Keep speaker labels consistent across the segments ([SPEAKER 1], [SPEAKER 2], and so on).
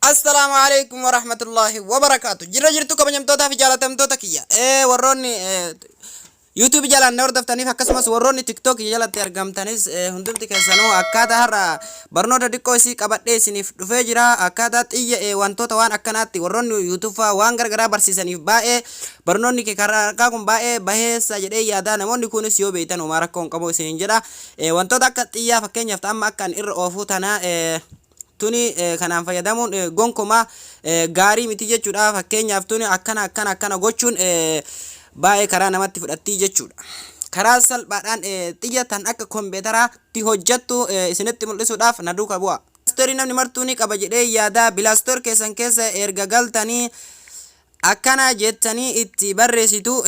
[SPEAKER 1] السلام عليكم ورحمة الله وبركاته. جرجرتو كبنيمتوتا في جالتمتوتا كيا وروني يوتيوب جالان نور دفتني فكسمس وروني تيك توك جالت ارغمتنيس هندمتي كسانو اكادا هر برنودا ديكوسي قبدي سنيف دفجرا اكادا تي وانتوتا وان اكناتي وروني يوتيوب وان غرغرا برسيسني باe برنوني كي كاكم باe بهس جدي يادا نموني كونس يو بيتن وماركون قبو سنجدا وانتوتا كتيا فكنيا فتام اكن ار اوفوتنا tuni kanaan fayyadamuun gonkoma gaarii miti jechuudha. Fakkeenyaaf tuni akkana gochuun baay'ee karaa namatti fudhatti jechuudha. Karaa salphaadhaan xiyya tan akka kompiitaraatti hojjettu isinitti mul'isuudhaaf na duuka bu'a. Bilaastorii namni martuu ni qaba jedhee yaada. Bilaastoor keessan keessa erga galtanii akkana jettanii itti barreessitu.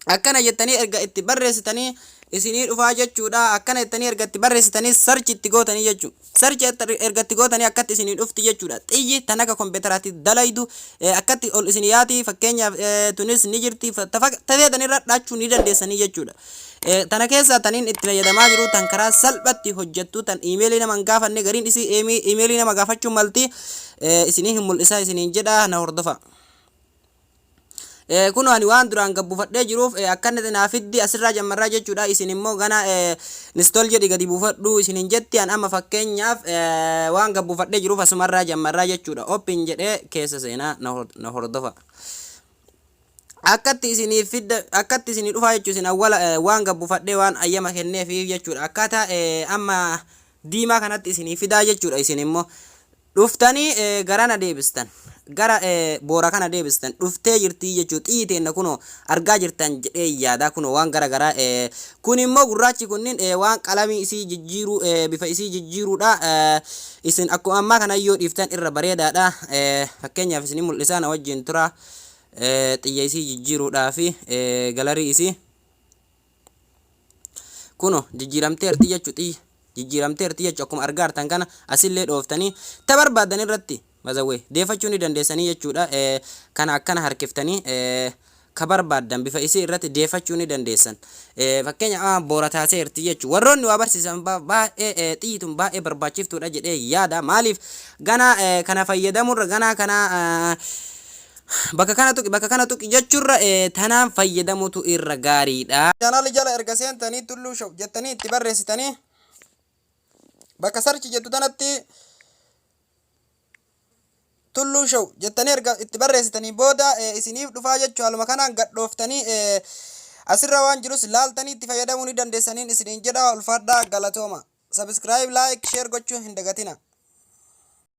[SPEAKER 1] Akkana jettanii erga itti barreessitanii isinii dhufaa jechuudha. Akkana jettanii erga itti barreessitanii search itti gootanii jechuudha. Search erga itti gootanii akkatti isinii dhufti jechuudha. Xiyyi tan akka kompiitaraatti dalaydu akkatti ol isinii yaati. Fakkeenyaaf tunis ni jirti. Tafeetanirra dhaachuu ni dandeessanii jechuudha. Tana keessa taniin itti fayyadamaa jiru tan karaa salphatti hojjettu tan iimeelii nama hin gaafanne gariin isii iimeelii nama gaafachuun malti isinii hin mul'isa isiniin jedha na hordofa. Kuno ani waan duraan gabbufadhee jiruuf akkanatti naafiddi asirraa jammarraa jechuudha. Isin immoo gana install jedhi gadi buufadhu isinin jetti an amma fakkeenyaaf waan gabbufadhee jiruuf asumarraa jammarraa jechuudha. Open jedhee keessa seenaa na hordofa. Akkatti isinii fidda akkatti isinii dhufaa jechuudha. Isin awwala waan gabbufadhee waan ayyama kenneefi jechuudha. Akkaataa amma diimaa kanatti isinii fidaa jechuudha. Isin immoo dhuftanii garana deebistan gara boora kana deebistan dhuftee jirti jechuudha. Xiyyiteen kuno argaa jirtan jedhee yaada kuno waan gara kun immoo gurraachi kunnin waan qalamii isii jijjiiru bifa isii jijjiiruudha. Isin akkuma ammaa kana yoo dhiiftan irra bareedaadha. Fakkeenyaaf isin mul'isaa na wajjin tura xiyya isii jijjiiruudhaa fi galarii isii kuno jijjiiramteerti jechuudha. Jijjiiramteerti jechuudha. Akkuma argaa jirtan kana asillee dhooftanii tabarbaadan irratti bazawee deeffachuu ni dandeessanii jechuudha. Kana akkana harkiftanii ka barbaadan bifa isii irratti deeffachuu ni dandeessan. Fakkeenya boora taateerti jechuudha. Warroonni waa barsiisan baay'ee xiyyituun baay'ee barbaachiftuudha jedhee yaada. Maaliif gana kana fayyadamurra gana kana bakka kana tuqi jechuurra tanaan fayyadamutu irra gaariidha. Chanaal jala erga seentanii tulluu show jettanii itti barreessitanii bakka search jettu tanatti tulluu show jettanii erga itti barreessitanii booda isiniif dhufaa jechuudha. Haaluma kanaan gadhooftanii asirra waan jirus laaltanii itti fayyadamuu ni dandeessaniin isiniin jedha. Ulfaadhaa galatooma. Subscribe, like, share gochuu hin dagatina.